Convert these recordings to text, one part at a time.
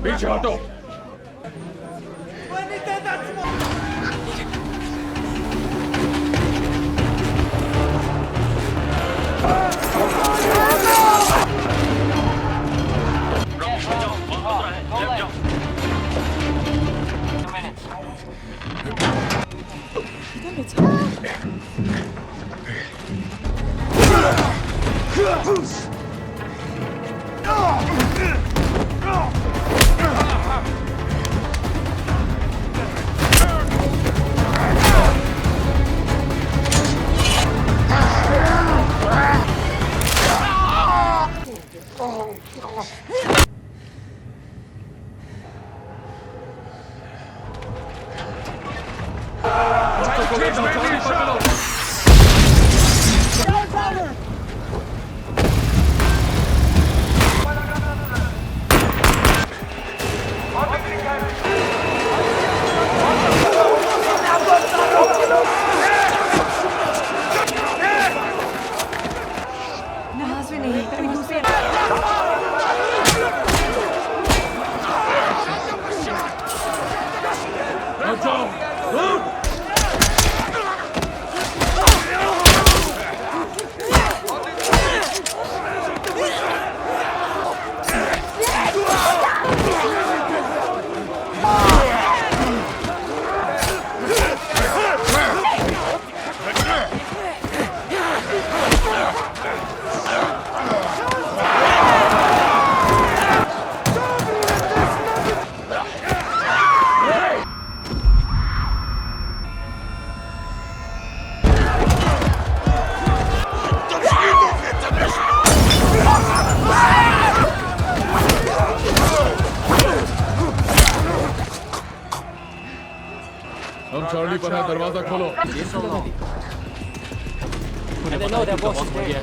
पीछे हटो। चार्ली पर है, दरवाजा खोलो। And they know their boss is there.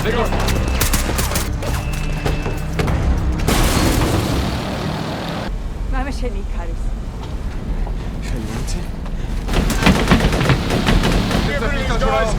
देखो। Mame şeni karıs. Şenliğinti? Pizza çorayız.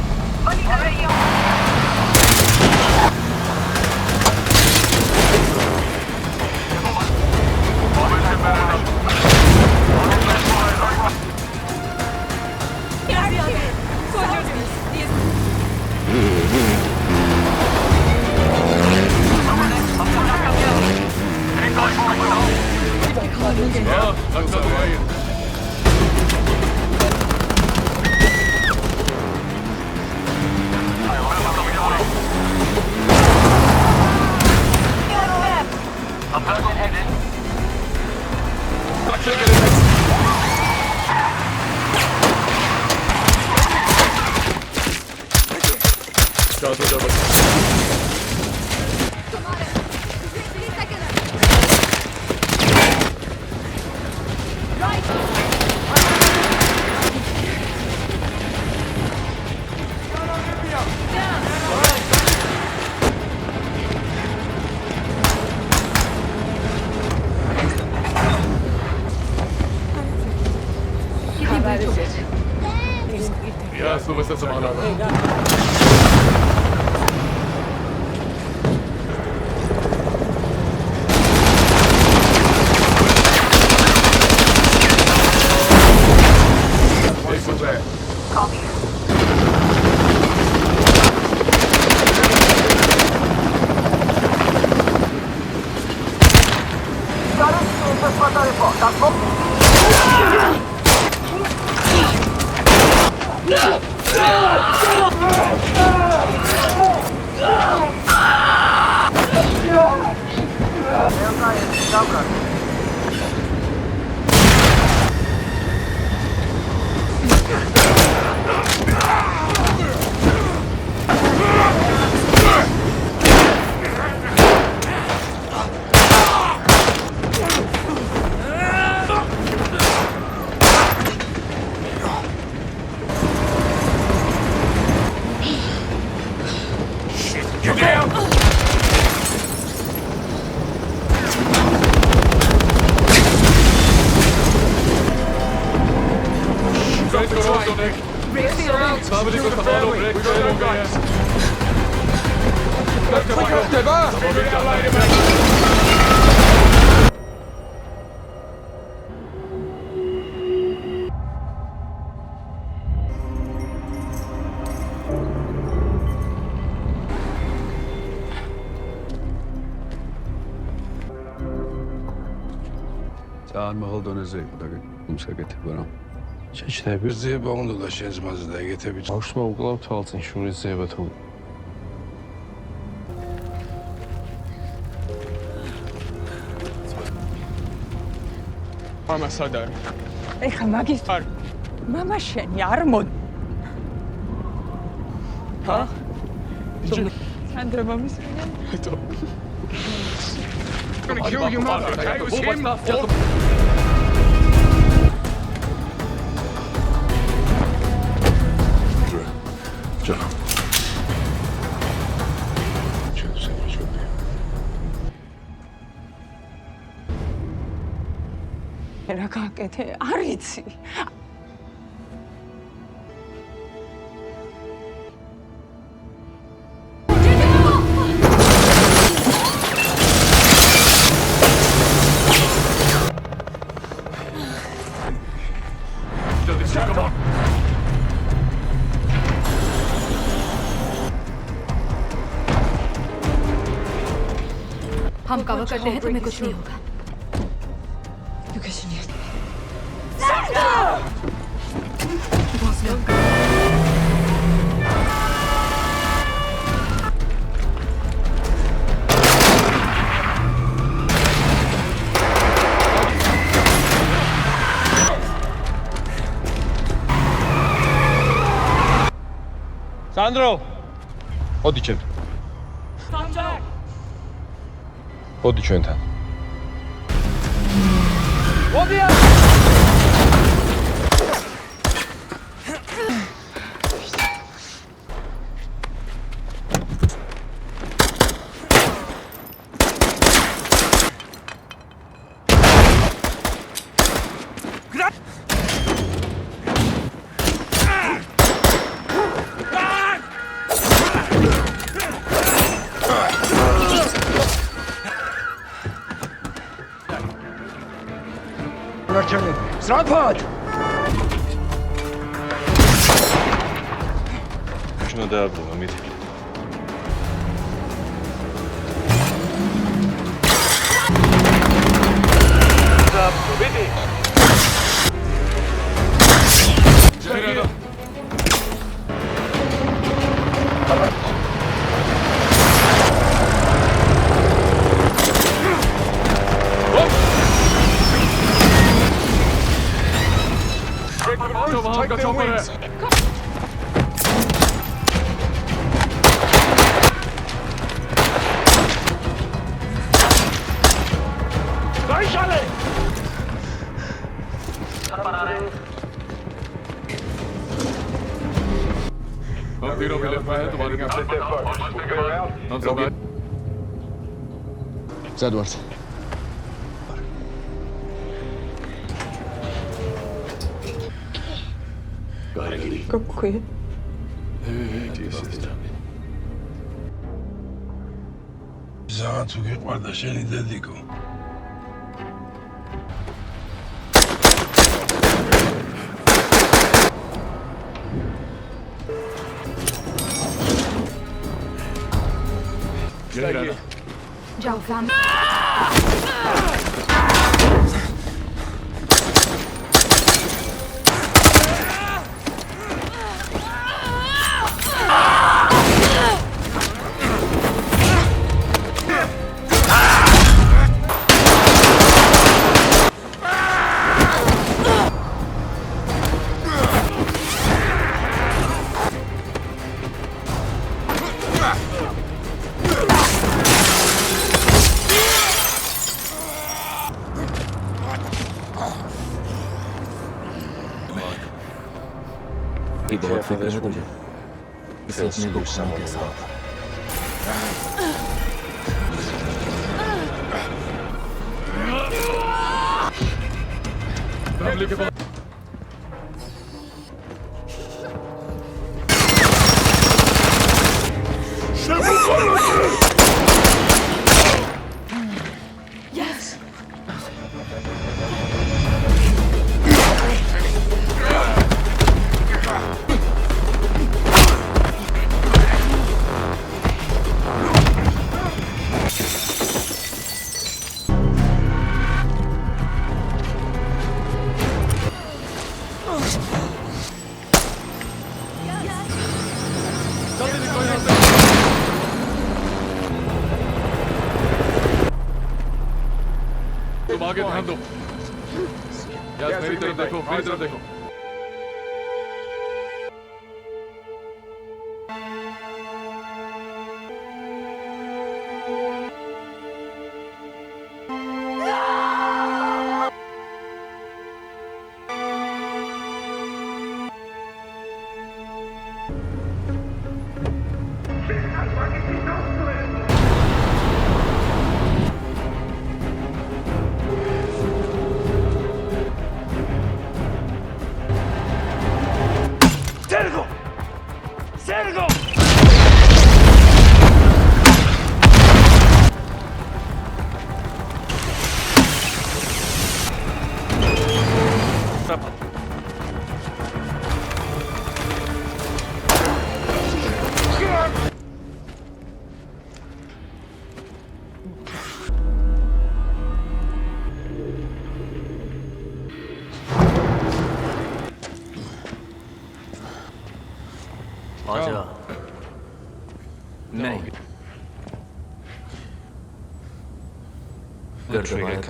Ja, so ist das im Anlager. ხდება? ძალიან მაღალ დონეზე იყო და გეკეთება რა. შეჩნები ზება უნდა და შენ ზმაზე და ეგეთები. ბავშვმა უკლავ თვალწინ შურის ზება თუ მამა სად არის? ეხა მაგის არ. მამა შენი არ მოდ. ჰა? სანდრა მამის მინდა. Gonna kill your mother. It was him. John. რა გაკეთე? არ იცი. हम cover करते हैं तुम्हें कुछ नहीं होगा You guys need. बॉस लोग სანდრო მოდი ჩემ მოდი ჩვენთან შენ დააბრძანა მიდი Take their wings. ზედვართ. Какое? ზაღაც უგიყვარდა შენი დედიკო. जाओ फैमिली ये बहुत फिक्र है तुझे इसे अपने दुश्मनों के साथ Shit! तुम आगे ध्यान दो यस मेरी तरफ देखो मेरी तरफ देखो आजा नहीं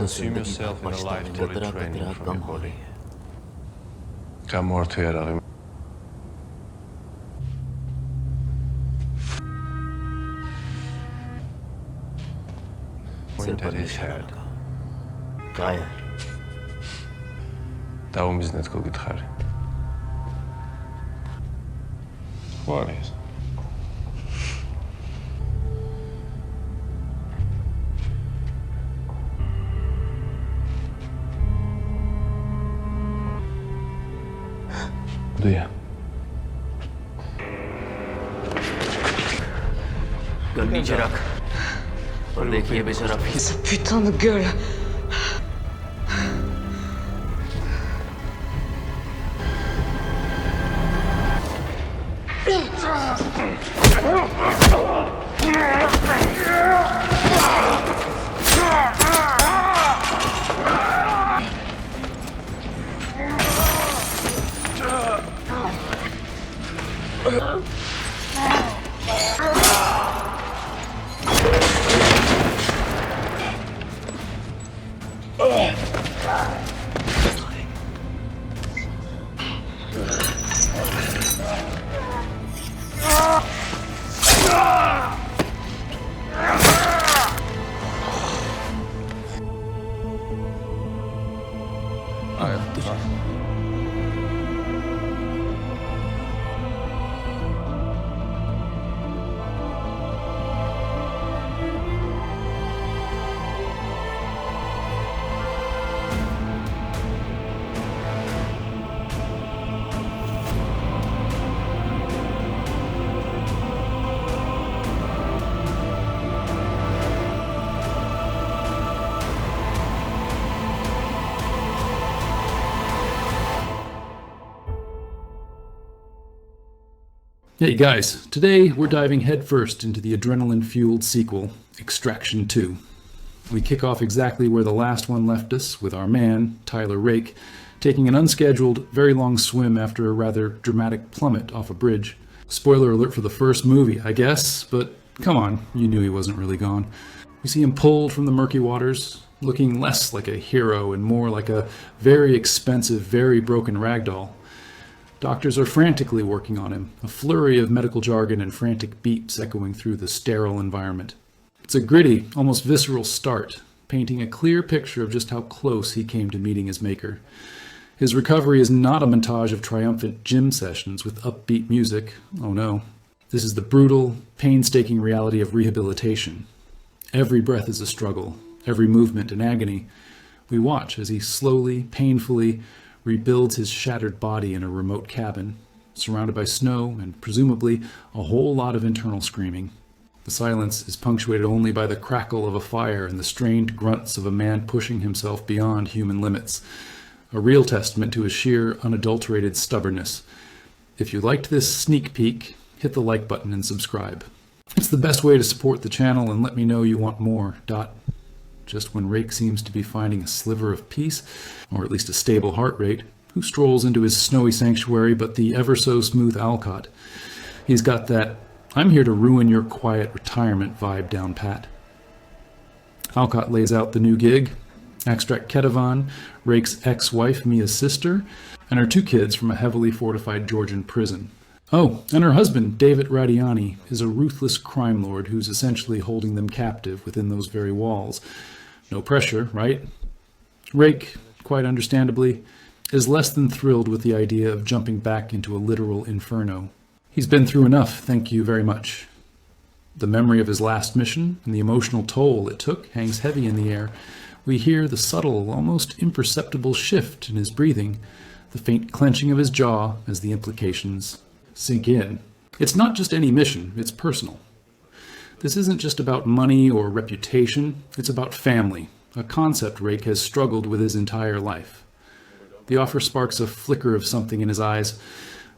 Consume yourself in a life fully training from your body. Ga moord weer Point at his head. Kaya. Daarom is het net goed gegaan. What is? Wat doe je? Gun नीचे रख और देखिए बेचारा Ce putain de gueule. Hey guys, today we're diving headfirst into the adrenaline-fueled sequel, Extraction 2. We kick off exactly where the last one left us, with our man, Tyler Rake, taking an unscheduled, very long swim after a rather dramatic plummet off a bridge. Spoiler alert for the first movie, I guess, but come on, you knew he wasn't really gone. We see him pulled from the murky waters, looking less like a hero and more like a very expensive, very broken ragdoll. Doctors are frantically working on him, a flurry of medical jargon and frantic beeps echoing through the sterile environment. It's a gritty, almost visceral start, painting a clear picture of just how close he came to meeting his maker. His recovery is not a montage of triumphant gym sessions with upbeat music. Oh no. This is the brutal, painstaking reality of rehabilitation. Every breath is a struggle, every movement an agony. We watch as he slowly, painfully rebuilds his shattered body in a remote cabin, surrounded by snow and presumably a whole lot of internal screaming. The silence is punctuated only by the crackle of a fire and the strained grunts of a man pushing himself beyond human limits, a real testament to his sheer, unadulterated stubbornness. If you liked this sneak peek, hit the like button and subscribe. It's the best way to support the channel and let me know you want more. Just when Rake seems to be finding a sliver of peace, or at least a stable heart rate, who strolls into his snowy sanctuary but the ever-so-smooth Alcott? He's got that "I'm here to ruin your quiet retirement" vibe down pat. Alcott lays out the new gig. Extract Ketevan, Rake's ex-wife Mia's sister, and her 2 kids from a heavily fortified Georgian prison. Oh, and her husband, David Radiani, is a ruthless crime lord who's essentially holding them captive within those very walls. No pressure, right? Rake, quite understandably, is less than thrilled with the idea of jumping back into a literal inferno. He's been through enough, thank you very much. The memory of his last mission and the emotional toll it took hangs heavy in the air. We hear the subtle, almost imperceptible shift in his breathing, the faint clenching of his jaw as the implications sink in. It's not just any mission, it's personal. This isn't just about money or reputation, it's about family, a concept Rake has struggled with his entire life. The offer sparks a flicker of something in his eyes,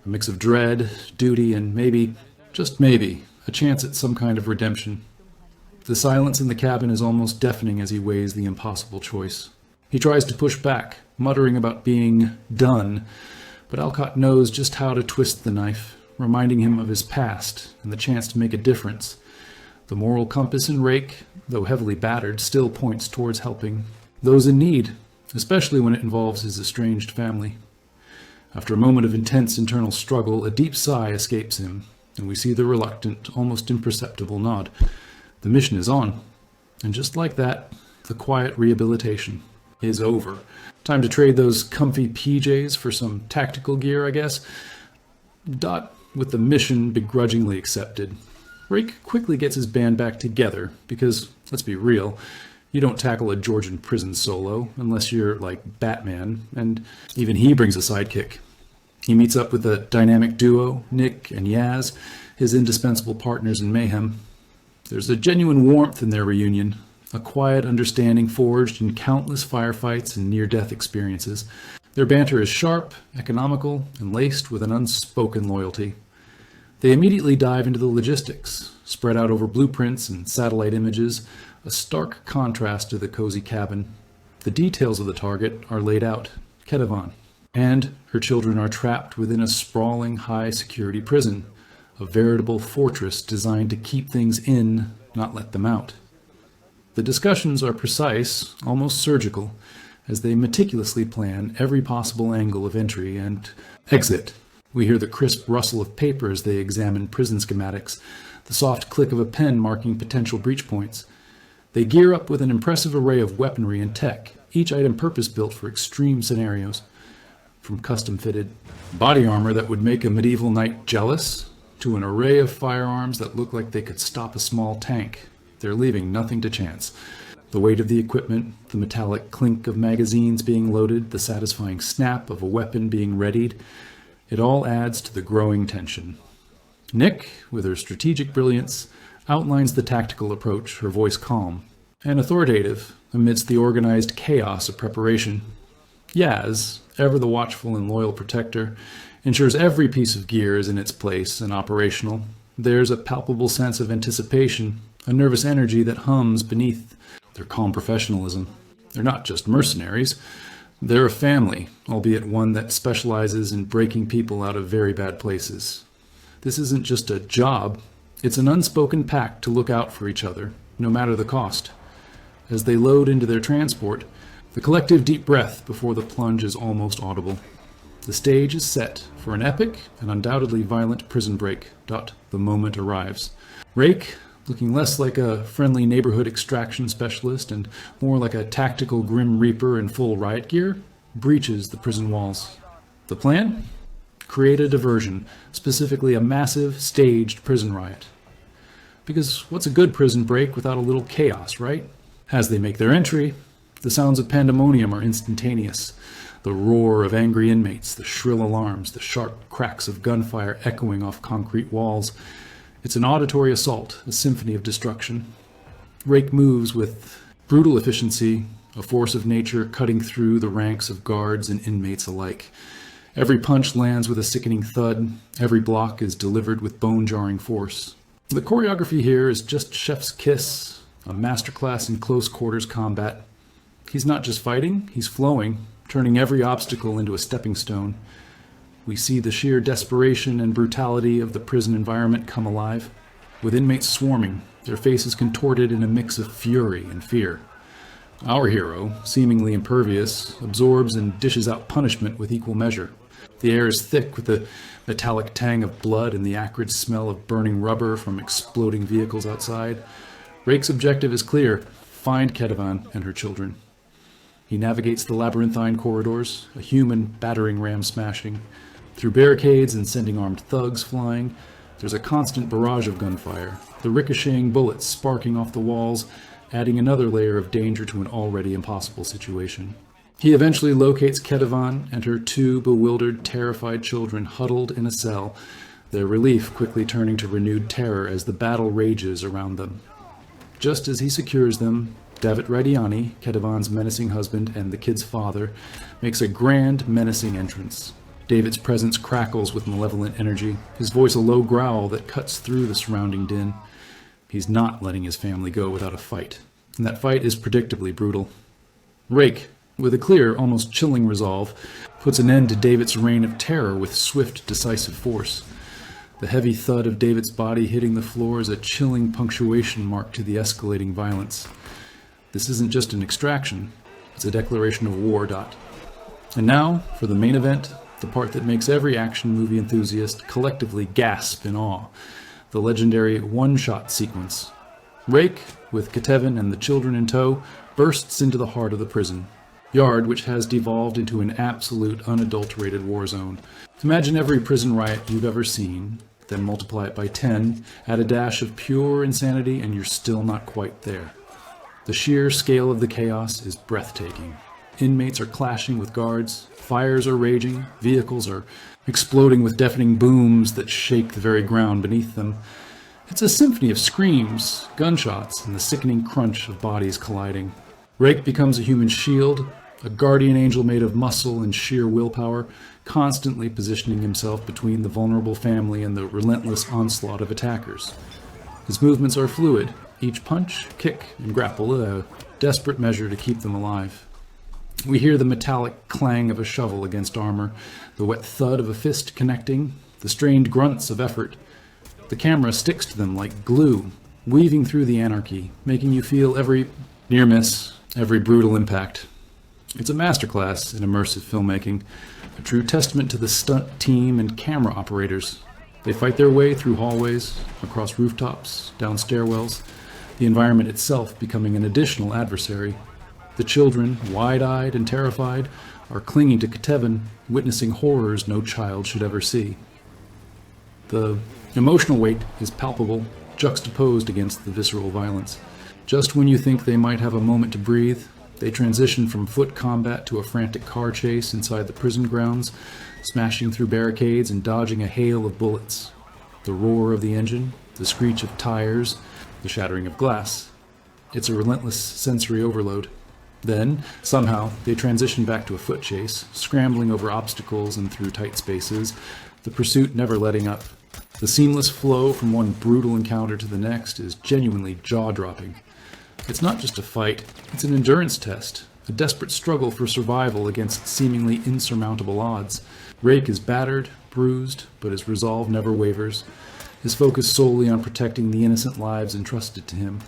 a mix of dread, duty, and maybe, just maybe, a chance at some kind of redemption. The silence in the cabin is almost deafening as he weighs the impossible choice. He tries to push back, muttering about being done, but Alcott knows just how to twist the knife, reminding him of his past and the chance to make a difference. The moral compass in Rake, though heavily battered, still points towards helping those in need, especially when it involves his estranged family. After a moment of intense internal struggle, a deep sigh escapes him, and we see the reluctant, almost imperceptible nod. The mission is on, and just like that, the quiet rehabilitation is over. Time to trade those comfy PJs for some tactical gear, I guess. Dot with the mission begrudgingly accepted. Rake quickly gets his band back together, because, let's be real, you don't tackle a Georgian prison solo, unless you're like Batman, and even he brings a sidekick. He meets up with a dynamic duo, Nick and Yaz, his indispensable partners in mayhem. There's a genuine warmth in their reunion, a quiet understanding forged in countless firefights and near-death experiences. Their banter is sharp, economical, and laced with an unspoken loyalty. They immediately dive into the logistics, spread out over blueprints and satellite images, a stark contrast to the cozy cabin. The details of the target are laid out, Ketevan, and her children are trapped within a sprawling high-security prison, a veritable fortress designed to keep things in, not let them out. The discussions are precise, almost surgical, as they meticulously plan every possible angle of entry and exit. We hear the crisp rustle of paper as they examine prison schematics, the soft click of a pen marking potential breach points. They gear up with an impressive array of weaponry and tech, each item purpose-built for extreme scenarios. From custom-fitted body armor that would make a medieval knight jealous, to an array of firearms that look like they could stop a small tank. They're leaving nothing to chance. The weight of the equipment, the metallic clink of magazines being loaded, the satisfying snap of a weapon being readied, it all adds to the growing tension. Nick, with her strategic brilliance, outlines the tactical approach, her voice calm and authoritative amidst the organized chaos of preparation. Yaz, ever the watchful and loyal protector, ensures every piece of gear is in its place and operational. There's a palpable sense of anticipation, a nervous energy that hums beneath their calm professionalism. They're not just mercenaries. They're a family, albeit one that specializes in breaking people out of very bad places. This isn't just a job. It's an unspoken pact to look out for each other, no matter the cost. As they load into their transport, the collective deep breath before the plunge is almost audible. The stage is set for an epic and undoubtedly violent prison break. The moment arrives. Rake, looking less like a friendly neighborhood extraction specialist and more like a tactical Grim Reaper in full riot gear, breaches the prison walls. The plan? Create a diversion, specifically a massive, staged prison riot. Because what's a good prison break without a little chaos, right? As they make their entry, the sounds of pandemonium are instantaneous. The roar of angry inmates, the shrill alarms, the sharp cracks of gunfire echoing off concrete walls. It's an auditory assault, a symphony of destruction. Rake moves with brutal efficiency, a force of nature cutting through the ranks of guards and inmates alike. Every punch lands with a sickening thud. Every block is delivered with bone-jarring force. The choreography here is just chef's kiss, a masterclass in close-quarters combat. He's not just fighting, he's flowing, turning every obstacle into a stepping stone. We see the sheer desperation and brutality of the prison environment come alive, with inmates swarming, their faces contorted in a mix of fury and fear. Our hero, seemingly impervious, absorbs and dishes out punishment with equal measure. The air is thick with the metallic tang of blood and the acrid smell of burning rubber from exploding vehicles outside. Rake's objective is clear: find Ketevan and her children. He navigates the labyrinthine corridors, a human battering ram smashing, through barricades and sending armed thugs flying. There's a constant barrage of gunfire, the ricocheting bullets sparking off the walls, adding another layer of danger to an already impossible situation. He eventually locates Ketevan and her 2 bewildered, terrified children huddled in a cell, their relief quickly turning to renewed terror as the battle rages around them. Just as he secures them, David Radiani, Ketevan's menacing husband and the kid's father, makes a grand, menacing entrance. David's presence crackles with malevolent energy, his voice a low growl that cuts through the surrounding din. He's not letting his family go without a fight, and that fight is predictably brutal. Rake, with a clear, almost chilling resolve, puts an end to David's reign of terror with swift, decisive force. The heavy thud of David's body hitting the floor is a chilling punctuation mark to the escalating violence. This isn't just an extraction, it's a declaration of war. And now, for the main event, the part that makes every action movie enthusiast collectively gasp in awe: the legendary one-shot sequence. Rake, with Ketevan and the children in tow, bursts into the heart of the prison yard, which has devolved into an absolute, unadulterated war zone. Imagine every prison riot you've ever seen, then multiply it by 10, add a dash of pure insanity, and you're still not quite there. The sheer scale of the chaos is breathtaking. Inmates are clashing with guards, fires are raging, vehicles are exploding with deafening booms that shake the very ground beneath them. It's a symphony of screams, gunshots, and the sickening crunch of bodies colliding. Rake becomes a human shield, a guardian angel made of muscle and sheer willpower, constantly positioning himself between the vulnerable family and the relentless onslaught of attackers. His movements are fluid, each punch, kick, and grapple a desperate measure to keep them alive. We hear the metallic clang of a shovel against armor, the wet thud of a fist connecting, the strained grunts of effort. The camera sticks to them like glue, weaving through the anarchy, making you feel every near miss, every brutal impact. It's a masterclass in immersive filmmaking, a true testament to the stunt team and camera operators. They fight their way through hallways, across rooftops, down stairwells, the environment itself becoming an additional adversary. The children, wide-eyed and terrified, are clinging to Ketevan, witnessing horrors no child should ever see. The emotional weight is palpable, juxtaposed against the visceral violence. Just when you think they might have a moment to breathe, they transition from foot combat to a frantic car chase inside the prison grounds, smashing through barricades and dodging a hail of bullets. The roar of the engine, the screech of tires, the shattering of glass. It's a relentless sensory overload. Then, somehow, they transition back to a foot chase, scrambling over obstacles and through tight spaces, the pursuit never letting up. The seamless flow from one brutal encounter to the next is genuinely jaw-dropping. It's not just a fight, it's an endurance test, a desperate struggle for survival against seemingly insurmountable odds. Rake is battered, bruised, but his resolve never wavers, his focus solely on protecting the innocent lives entrusted to him.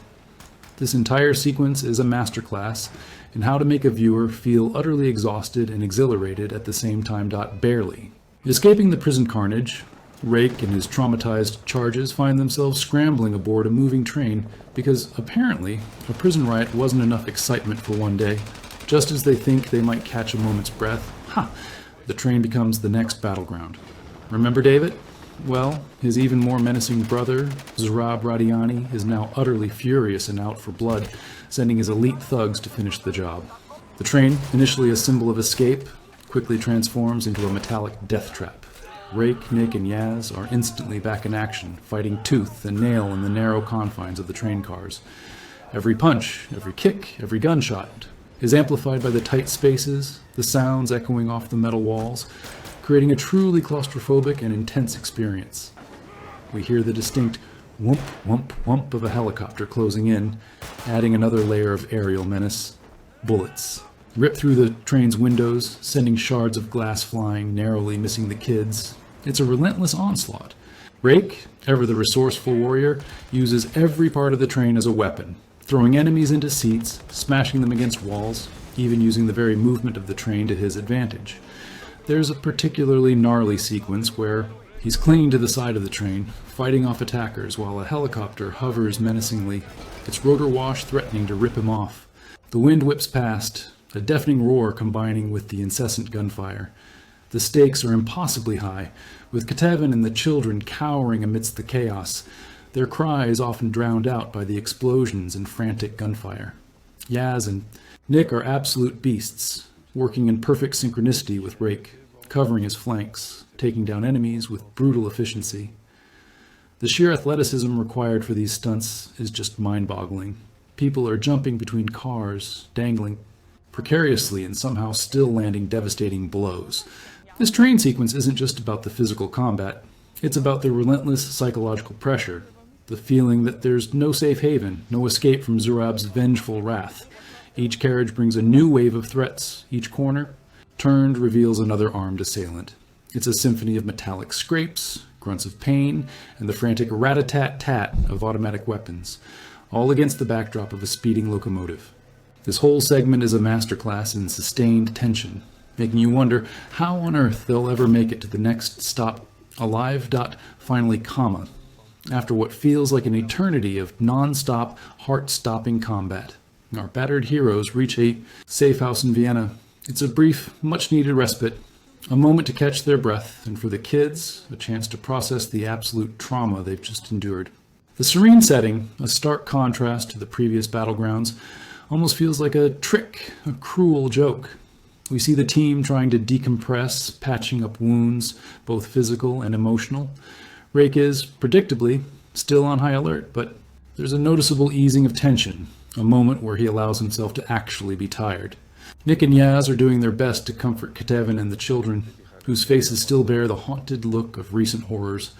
This entire sequence is a masterclass in how to make a viewer feel utterly exhausted and exhilarated at the same time. Barely. Escaping the prison carnage, Rake and his traumatized charges find themselves scrambling aboard a moving train because, apparently, a prison riot wasn't enough excitement for one day. Just as they think they might catch a moment's breath, the train becomes the next battleground. Remember David? Well, his even more menacing brother, Zurab Radiani, is now utterly furious and out for blood, sending his elite thugs to finish the job. The train, initially a symbol of escape, quickly transforms into a metallic death trap. Rake, Nick, and Yaz are instantly back in action, fighting tooth and nail in the narrow confines of the train cars. Every punch, every kick, every gunshot is amplified by the tight spaces, the sounds echoing off the metal walls, creating a truly claustrophobic and intense experience. We hear the distinct whoomp, whoomp, whoomp of a helicopter closing in, adding another layer of aerial menace. Bullets rip through the train's windows, sending shards of glass flying, narrowly missing the kids. It's a relentless onslaught. Rake, ever the resourceful warrior, uses every part of the train as a weapon, throwing enemies into seats, smashing them against walls, even using the very movement of the train to his advantage. There's a particularly gnarly sequence where he's clinging to the side of the train, fighting off attackers while a helicopter hovers menacingly, its rotor wash threatening to rip him off. The wind whips past, a deafening roar combining with the incessant gunfire. The stakes are impossibly high, with Ketevin and the children cowering amidst the chaos, their cries often drowned out by the explosions and frantic gunfire. Yaz and Nick are absolute beasts, working in perfect synchronicity with Rake, covering his flanks, taking down enemies with brutal efficiency. The sheer athleticism required for these stunts is just mind-boggling. People are jumping between cars, dangling precariously and somehow still landing devastating blows. This train sequence isn't just about the physical combat. It's about the relentless psychological pressure, the feeling that there's no safe haven, no escape from Zurab's vengeful wrath. Each carriage brings a new wave of threats. Each corner turned reveals another armed assailant. It's a symphony of metallic scrapes, grunts of pain, and the frantic rat-a-tat-tat of automatic weapons, all against the backdrop of a speeding locomotive. This whole segment is a masterclass in sustained tension, making you wonder how on earth they'll ever make it to the next stop, alive. Finally, comma, after what feels like an eternity of non-stop, heart-stopping combat. Our battered heroes reach a safe house in Vienna. It's a brief, much-needed respite, a moment to catch their breath, and for the kids, a chance to process the absolute trauma they've just endured. The serene setting, a stark contrast to the previous battlegrounds, almost feels like a trick, a cruel joke. We see the team trying to decompress, patching up wounds, both physical and emotional. Rake is, predictably, still on high alert, but there's a noticeable easing of tension, a moment where he allows himself to actually be tired. Nick and Yaz are doing their best to comfort Ketevin and the children, whose faces still bear the haunted look of recent horrors.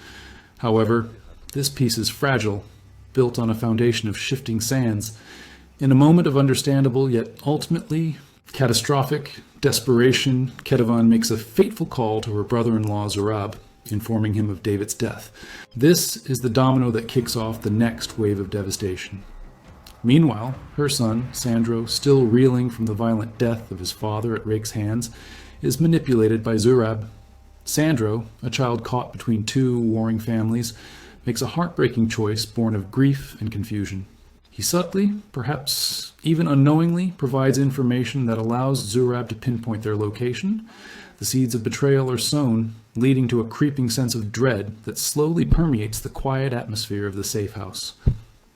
However, this piece is fragile, built on a foundation of shifting sands. In a moment of understandable yet ultimately catastrophic desperation, Ketevin makes a fateful call to her brother-in-law Zurab, informing him of David's death. This is the domino that kicks off the next wave of devastation. Meanwhile, her son, Sandro, still reeling from the violent death of his father at Rake's hands, is manipulated by Zurab. Sandro, a child caught between two warring families, makes a heartbreaking choice born of grief and confusion. He subtly, perhaps even unknowingly, provides information that allows Zurab to pinpoint their location. The seeds of betrayal are sown, leading to a creeping sense of dread that slowly permeates the quiet atmosphere of the safe house.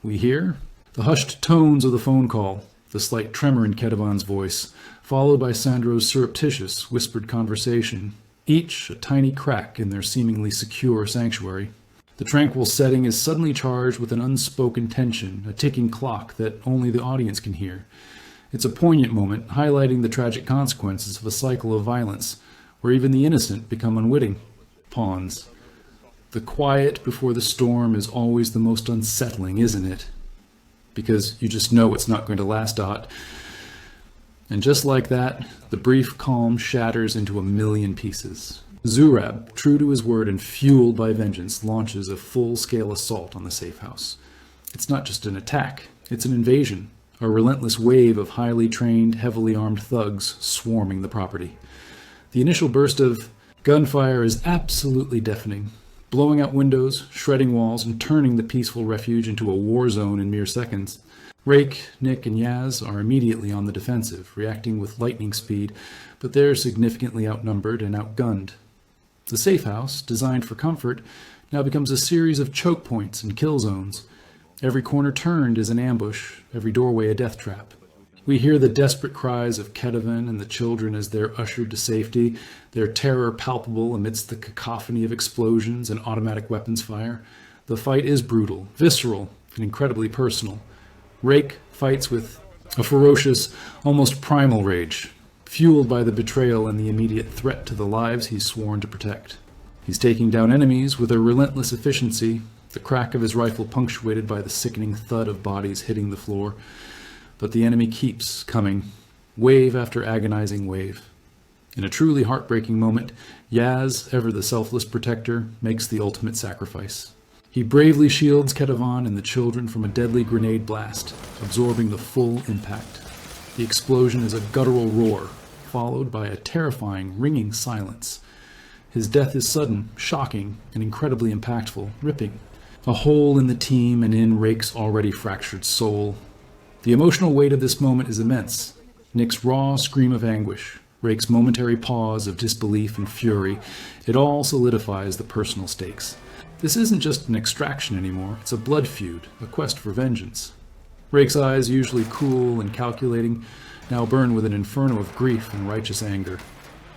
We hear the hushed tones of the phone call, the slight tremor in Ketevin's voice, followed by Sandro's surreptitious, whispered conversation, each a tiny crack in their seemingly secure sanctuary. The tranquil setting is suddenly charged with an unspoken tension, a ticking clock that only the audience can hear. It's a poignant moment, highlighting the tragic consequences of a cycle of violence, where even the innocent become unwitting pawns. The quiet before the storm is always the most unsettling, isn't it? Because you just know it's not going to last, And just like that, the brief calm shatters into a million pieces. Zurab, true to his word and fueled by vengeance, launches a full-scale assault on the safe house. It's not just an attack, it's an invasion, a relentless wave of highly trained, heavily armed thugs swarming the property. The initial burst of gunfire is absolutely deafening, blowing out windows, shredding walls, and turning the peaceful refuge into a war zone in mere seconds. Rake, Nick, and Yaz are immediately on the defensive, reacting with lightning speed, but they're significantly outnumbered and outgunned. The safe house, designed for comfort, now becomes a series of choke points and kill zones. Every corner turned is an ambush, every doorway a death trap. We hear the desperate cries of Ketevin and the children as they're ushered to safety, their terror palpable amidst the cacophony of explosions and automatic weapons fire. The fight is brutal, visceral, and incredibly personal. Rake fights with a ferocious, almost primal rage, fueled by the betrayal and the immediate threat to the lives he's sworn to protect. He's taking down enemies with a relentless efficiency, the crack of his rifle punctuated by the sickening thud of bodies hitting the floor. But the enemy keeps coming, wave after agonizing wave. In a truly heartbreaking moment, Yaz, ever the selfless protector, makes the ultimate sacrifice. He bravely shields Ketavan and the children from a deadly grenade blast, absorbing the full impact. The explosion is a guttural roar, followed by a terrifying, ringing silence. His death is sudden, shocking, and incredibly impactful, ripping. A hole in the team and in Rake's already fractured soul. The emotional weight of this moment is immense. Nick's raw scream of anguish, Rake's momentary pause of disbelief and fury, it all solidifies the personal stakes. This isn't just an extraction anymore, it's a blood feud, a quest for vengeance. Rake's eyes, usually cool and calculating, now burn with an inferno of grief and righteous anger.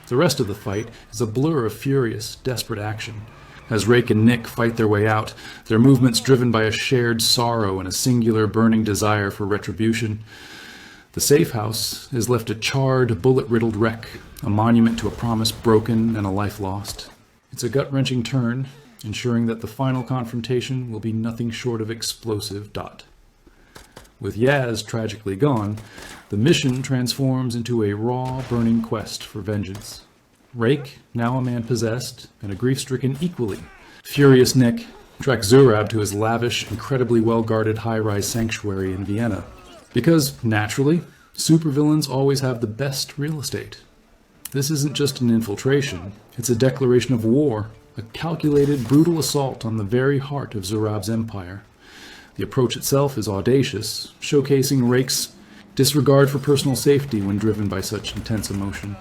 The rest of the fight is a blur of furious, desperate action. As Rake and Nick fight their way out, their movements driven by a shared sorrow and a singular burning desire for retribution. The safe house is left a charred, bullet-riddled wreck, a monument to a promise broken and a life lost. It's a gut-wrenching turn, ensuring that the final confrontation will be nothing short of explosive. With Yaz tragically gone, the mission transforms into a raw, burning quest for vengeance. Rake, now a man possessed, and a grief-stricken equally. Furious Nick tracks Zurab to his lavish, incredibly well-guarded high-rise sanctuary in Vienna. Because, naturally, supervillains always have the best real estate. This isn't just an infiltration, it's a declaration of war, a calculated, brutal assault on the very heart of Zurab's empire. The approach itself is audacious, showcasing Rake's disregard for personal safety when driven by such intense emotion.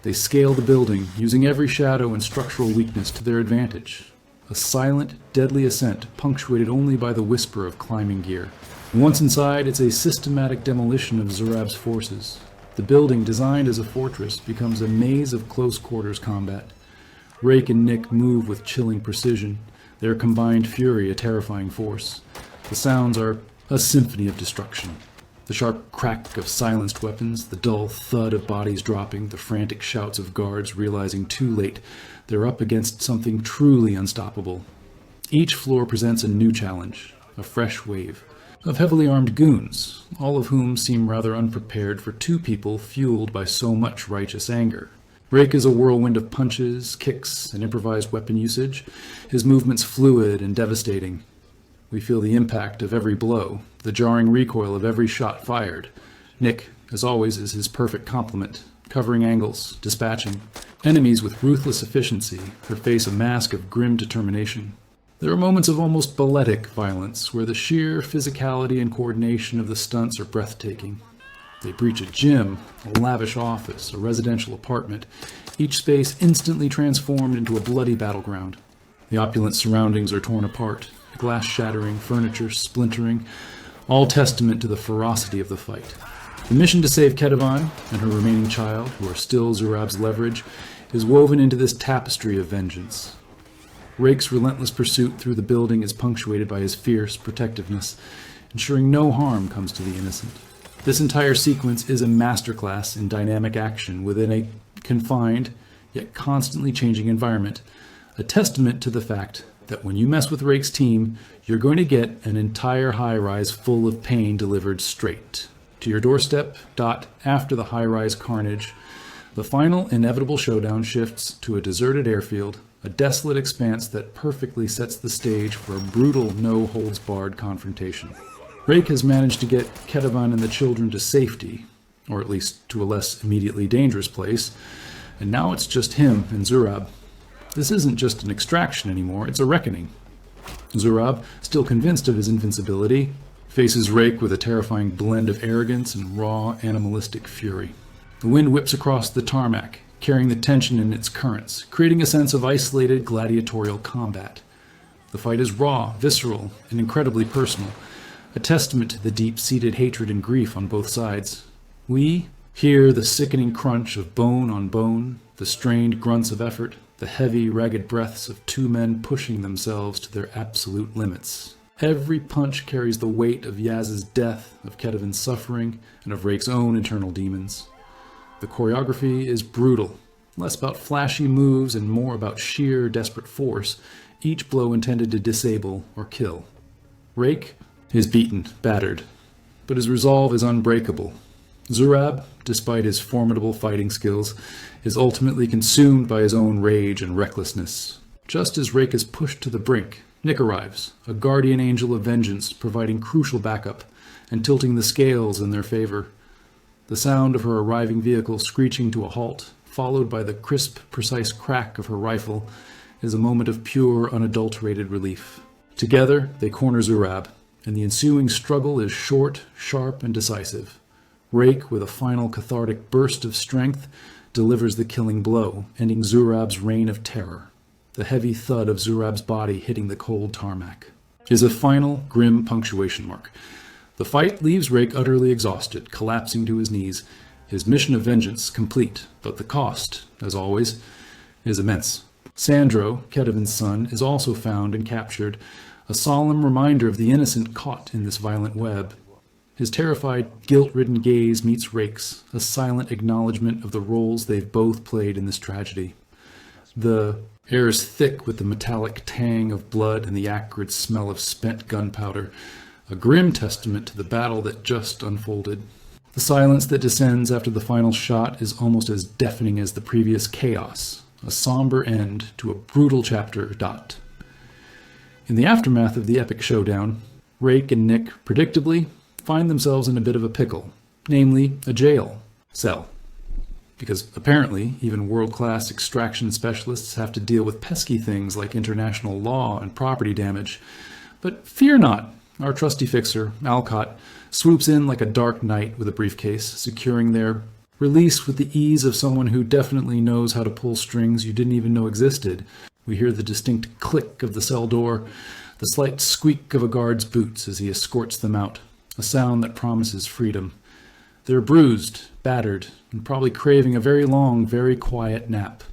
They scale the building, using every shadow and structural weakness to their advantage. A silent, deadly ascent, punctuated only by the whisper of climbing gear. And once inside, it's a systematic demolition of Zurab's forces. The building, designed as a fortress, becomes a maze of close-quarters combat. Rake and Nick move with chilling precision, their combined fury a terrifying force. The sounds are a symphony of destruction. The sharp crack of silenced weapons, the dull thud of bodies dropping, the frantic shouts of guards realizing too late they're up against something truly unstoppable. Each floor presents a new challenge, a fresh wave of heavily armed goons, all of whom seem rather unprepared for two people fueled by so much righteous anger. Rake is a whirlwind of punches, kicks, and improvised weapon usage, his movements fluid and devastating. We feel the impact of every blow, the jarring recoil of every shot fired. Nick, as always, is his perfect complement, covering angles, dispatching enemies with ruthless efficiency, her face a mask of grim determination. There are moments of almost balletic violence, where the sheer physicality and coordination of the stunts are breathtaking. They breach a gym, a lavish office, a residential apartment, each space instantly transformed into a bloody battleground. The opulent surroundings are torn apart, glass shattering, furniture splintering, all testament to the ferocity of the fight. The mission to save Ketavan and her remaining child, who are still Zurab's leverage, is woven into this tapestry of vengeance. Rake's relentless pursuit through the building is punctuated by his fierce protectiveness, ensuring no harm comes to the innocent. This entire sequence is a masterclass in dynamic action within a confined, yet constantly changing environment, a testament to the fact that when you mess with Rake's team, you're going to get an entire high-rise full of pain delivered straight to your doorstep. After the high-rise carnage, the final inevitable showdown shifts to a deserted airfield, a desolate expanse that perfectly sets the stage for a brutal, no-holds-barred confrontation. Rake has managed to get Ketavan and the children to safety, or at least to a less immediately dangerous place, and now it's just him and Zurab. This isn't just an extraction anymore, it's a reckoning. Zurab, still convinced of his invincibility, faces Rake with a terrifying blend of arrogance and raw, animalistic fury. The wind whips across the tarmac, carrying the tension in its currents, creating a sense of isolated gladiatorial combat. The fight is raw, visceral, and incredibly personal, a testament to the deep-seated hatred and grief on both sides. We hear the sickening crunch of bone on bone, the strained grunts of effort, the heavy, ragged breaths of two men pushing themselves to their absolute limits. Every punch carries the weight of Yaz's death, of Ketavan's suffering, and of Rake's own internal demons. The choreography is brutal, less about flashy moves and more about sheer, desperate force, each blow intended to disable or kill. Rake is beaten, battered, but his resolve is unbreakable. Zurab, despite his formidable fighting skills, is ultimately consumed by his own rage and recklessness. Just as Rake is pushed to the brink, Nick arrives, a guardian angel of vengeance, providing crucial backup and tilting the scales in their favor. The sound of her arriving vehicle screeching to a halt, followed by the crisp, precise crack of her rifle, is a moment of pure, unadulterated relief. Together, they corner Zurab, and the ensuing struggle is short, sharp, and decisive. Rake, with a final cathartic burst of strength, delivers the killing blow, ending Zurab's reign of terror. The heavy thud of Zurab's body hitting the cold tarmac is a final, grim punctuation mark. The fight leaves Rake utterly exhausted, collapsing to his knees, his mission of vengeance complete, but the cost, as always, is immense. Sandro, Kedevin's son, is also found and captured, a solemn reminder of the innocent caught in this violent web. His terrified, guilt-ridden gaze meets Rake's, a silent acknowledgement of the roles they've both played in this tragedy. The air is thick with the metallic tang of blood and the acrid smell of spent gunpowder, a grim testament to the battle that just unfolded. The silence that descends after the final shot is almost as deafening as the previous chaos, a somber end to a brutal chapter. In the aftermath of the epic showdown, Rake and Nick, predictably, find themselves in a bit of a pickle, namely a jail cell. Because apparently, even world-class extraction specialists have to deal with pesky things like international law and property damage. But fear not, our trusty fixer, Alcott, swoops in like a dark knight with a briefcase, securing their release with the ease of someone who definitely knows how to pull strings you didn't even know existed. We hear the distinct click of the cell door, the slight squeak of a guard's boots as he escorts them out, a sound that promises freedom. They're bruised, battered, and probably craving a very long, very quiet nap.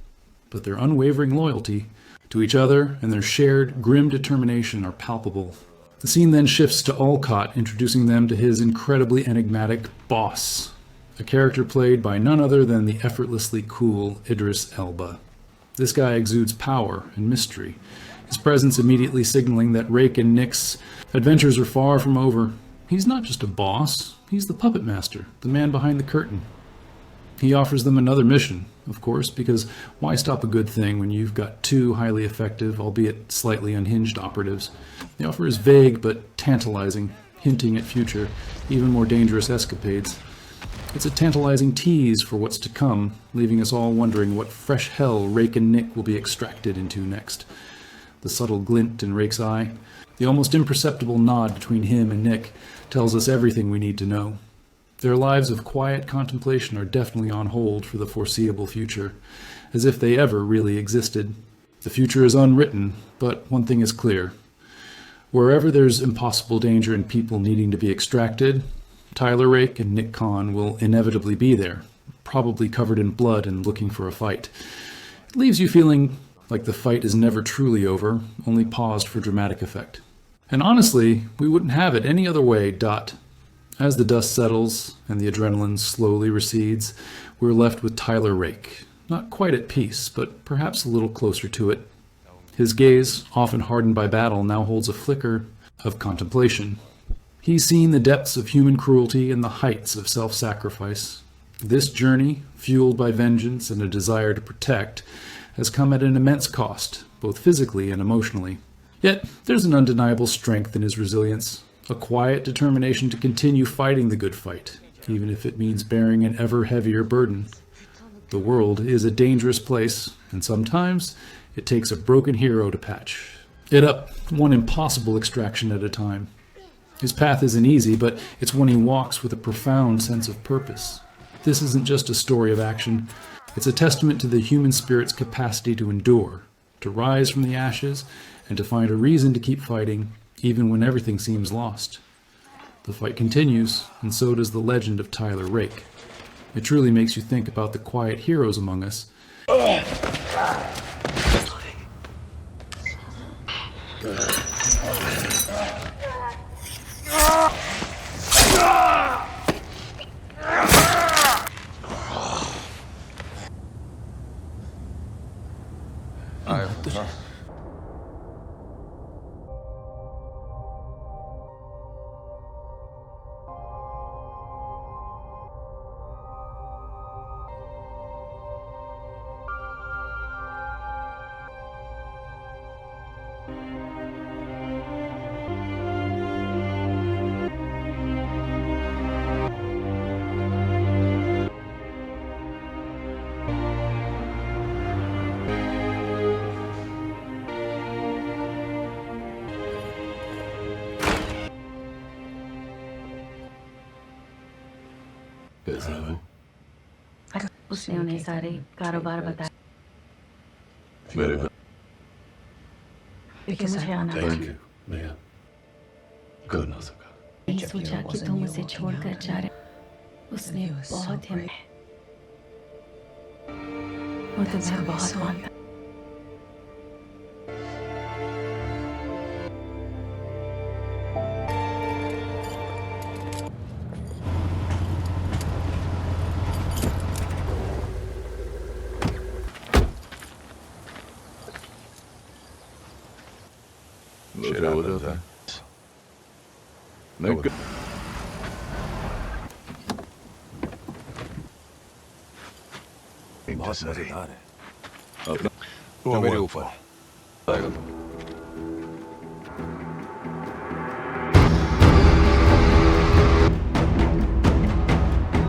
But their unwavering loyalty to each other and their shared, grim determination are palpable. The scene then shifts to Alcott, introducing them to his incredibly enigmatic boss, a character played by none other than the effortlessly cool Idris Elba. This guy exudes power and mystery, his presence immediately signaling that Rake and Nick's adventures are far from over. He's not just a boss, he's the puppet master, the man behind the curtain. He offers them another mission, of course, because why stop a good thing when you've got two highly effective, albeit slightly unhinged operatives? The offer is vague but tantalizing, hinting at future, even more dangerous escapades. It's a tantalizing tease for what's to come, leaving us all wondering what fresh hell Rake and Nick will be extracted into next. The subtle glint in Rake's eye, the almost imperceptible nod between him and Nick, tells us everything we need to know. Their lives of quiet contemplation are definitely on hold for the foreseeable future, as if they ever really existed. The future is unwritten, but one thing is clear. Wherever there's impossible danger and people needing to be extracted, Tyler Rake and Nick Khan will inevitably be there, probably covered in blood and looking for a fight. It leaves you feeling like the fight is never truly over, only paused for dramatic effect. And honestly, we wouldn't have it any other way. As the dust settles and the adrenaline slowly recedes, we're left with Tyler Rake, not quite at peace, but perhaps a little closer to it. His gaze, often hardened by battle, now holds a flicker of contemplation. He's seen the depths of human cruelty and the heights of self-sacrifice. This journey, fueled by vengeance and a desire to protect, has come at an immense cost, both physically and emotionally. Yet, there's an undeniable strength in his resilience, a quiet determination to continue fighting the good fight, even if it means bearing an ever heavier burden. The world is a dangerous place, and sometimes it takes a broken hero to patch it up, one impossible extraction at a time. His path isn't easy, but it's one he walks with a profound sense of purpose. This isn't just a story of action. It's a testament to the human spirit's capacity to endure, to rise from the ashes, and to find a reason to keep fighting, even when everything seems lost. The fight continues, and so does the legend of Tyler Rake. It truly makes you think about the quiet heroes among us. कैसा है उसने उन्हें सारे कारोबार बताए मेरे को लेकिन मुझे आना थैंक यू मैं कर ना सका नहीं सोचा कि तुम उसे छोड़कर जा रहे उसने बहुत हिम्मत वो तुम्हें बहुत मानता मेरा हो जाता है नहीं बहुत मजेदार है अपना मेरे ऊपर आएगा